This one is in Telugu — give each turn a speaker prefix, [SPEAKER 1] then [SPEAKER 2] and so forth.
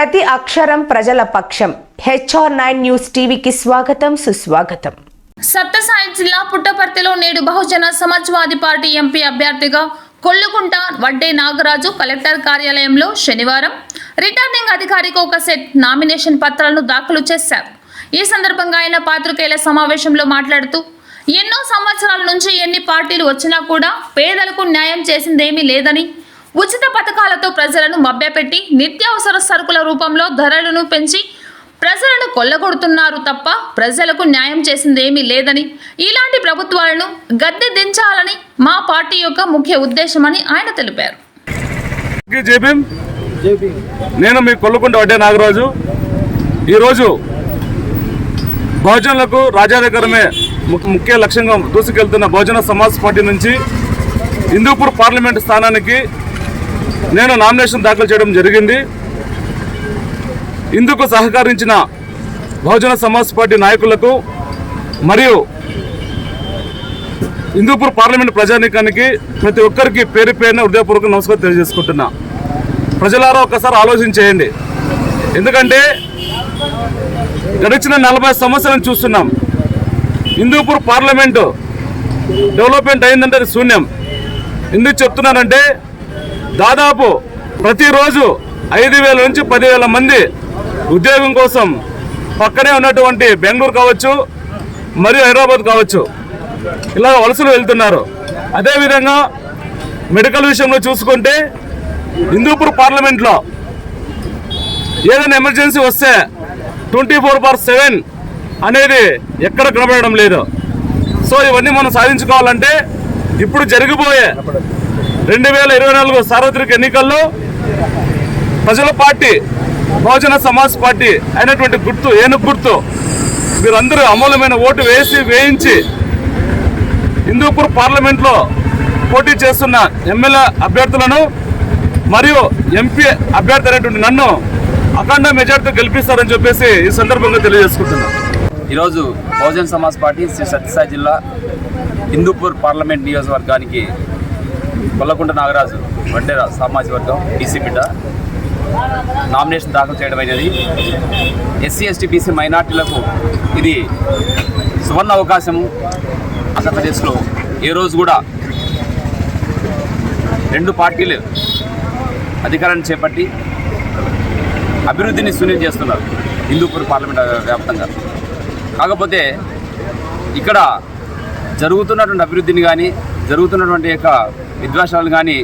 [SPEAKER 1] ప్రతి అక్షరం ప్రజల పక్షం. HR9 న్యూస్ టీవీకి స్వాగతం, సుస్వాగతం.
[SPEAKER 2] సత్యసాయి జిల్లా పుట్టపర్తిలో నేడు బహుజన సమాజ్వాదీ పార్టీ ఎంపీ అభ్యర్థిగా కొల్లుకుంట వడ్డే నాగరాజు కలెక్టర్ కార్యాలయంలో శనివారం రిటర్నింగ్ అధికారికి ఒక సెట్ నామినేషన్ పత్రాలను దాఖలు చేశారు. ఈ సందర్భంగా ఆయన పాత్రికేయుల సమావేశంలో మాట్లాడుతూ ఎన్నో సంవత్సరాల నుంచి ఎన్ని పార్టీలు వచ్చినా కూడా పేదలకు న్యాయం చేసిందేమీ లేదని, ఉచిత పథకాలతో ప్రజలను మభ్యపెట్టి నిత్యావసర సరుకుల రూపంలో ధరలను పెంచి ప్రజలను కొల్లగొడుతున్నారు తప్ప ప్రజలకు న్యాయం చేసిందేమీ లేదని, ఇలాంటి ప్రభుత్వాలను గద్దె దించాలని మా పార్టీ యొక్క ముఖ్య ఉద్దేశమని ఆయన తెలిపారు.
[SPEAKER 3] నేను మీ కొల్లుకుంట వడ్డే నాగరాజు. ఈరోజు బహుజనులకు రాజ్యాధికారమే ముఖ్య లక్ష్యంగా దూసుకెళ్తున్న బహుజన సమాజ్ పార్టీ నుంచి హిందూపూర్ పార్లమెంట్ స్థానానికి నేను నామినేషన్ దాఖలు చేయడం జరిగింది. ఇందుకు సహకరించిన బహుజన సమాజ్ పార్టీ నాయకులకు మరియు హిందూపూర్ పార్లమెంట్ ప్రజానీకానికి ప్రతి ఒక్కరికి పేరు పేరున హృదయపూర్వక నమస్కారం తెలియజేసుకుంటున్నా. ప్రజలారా ఒక్కసారి ఆలోచించేయండి. ఎందుకంటే గడిచిన 40 సంవత్సరాలు చూస్తున్నాం. హిందూపూర్ పార్లమెంటు డెవలప్మెంట్ అయిందంటే అది శూన్యం. ఎందుకు చెప్తున్నానంటే దాదాపు ప్రతిరోజు 5,000 నుంచి 10,000 మంది ఉద్యోగం కోసం పక్కనే ఉన్నటువంటి బెంగళూరు కావచ్చు మరియు హైదరాబాద్ కావచ్చు ఇలా వలసలు వెళ్తున్నారు. అదేవిధంగా మెడికల్ విషయంలో చూసుకుంటే హిందూపూర్ పార్లమెంట్లో ఏదైనా ఎమర్జెన్సీ వస్తే 24/7 అనేది ఎక్కడ కనబడడం లేదు. సో ఇవన్నీ మనం సాధించుకోవాలంటే ఇప్పుడు జరిగిపోయే 2024 సార్వత్రిక ఎన్నికల్లో ప్రజల పార్టీ బహుజన సమాజ్ పార్టీ అయినటువంటి గుర్తు ఏనుగు గుర్తు వీరందరూ అమూల్యమైన ఓటు వేయించి హిందూపూర్ పార్లమెంట్లో పోటీ చేస్తున్న ఎమ్మెల్యే అభ్యర్థులను మరియు ఎంపీ అభ్యర్థి అయినటువంటి నన్ను అఖండ మెజార్టీతో గెలిపిస్తారని చెప్పేసి ఈ సందర్భంగా తెలియజేసుకుంటున్నాను.
[SPEAKER 4] ఈరోజు బహుజన సమాజ్ పార్టీ శ్రీ సత్యసాయి జిల్లా హిందూపూర్ పార్లమెంట్ నియోజకవర్గానికి కొల్లకుంట నాగరాజు వడ్డే సామాజిక వర్గం బీసీ బిడ్డ నామినేషన్ దాఖలు చేయడం అయినది. SC, ST, BC మైనార్టీలకు ఇది సువర్ణ అవకాశము. ఆంధ్రప్రదేశ్లో ఏ రోజు కూడా 2 పార్టీలు అధికారాన్ని చేపట్టి అభివృద్ధిని సునిశ్చితం చేస్తున్నారు హిందూపూర్ పార్లమెంట్ వ్యాప్తంగా. కాకపోతే ఇక్కడ జరుగుతున్నటువంటి అభివృద్ధిని కానీ జరుగుతున్నటువంటి యొక్క విద్వేషాలను కానీ